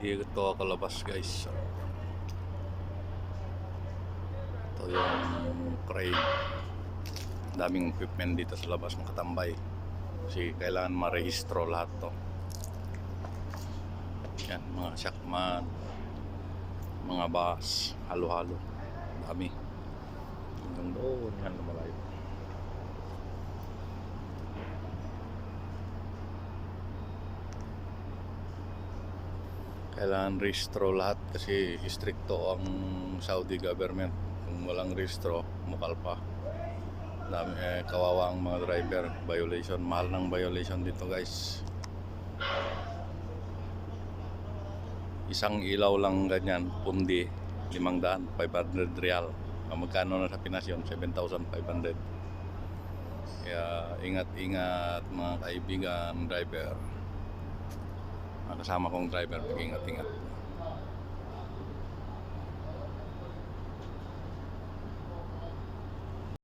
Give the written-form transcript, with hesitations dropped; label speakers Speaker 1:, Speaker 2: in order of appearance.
Speaker 1: Dito kalabas guys. Ito yung crane. Daming equipment dito sa labas ng katambay. Kasi kailangan marehistro lahat to. Yan, mga shakman, mga bus, halo-halo. Dami. Hanggang doon, yan na malayo. Kailangan rehistro lahat kasi stricto ang Saudi government. Kung walang rehistro, mukal pa. Dami, kawawa ang mga driver. Violation, mahal ng violation dito guys. Isang ilaw lang ganyan, pundi, 500, 500 real. Magkano na sa Pinas yun? 7,500. Kaya ingat-ingat mga kaibigan, driver. Kasama kong driver, mag-ingat-ingat.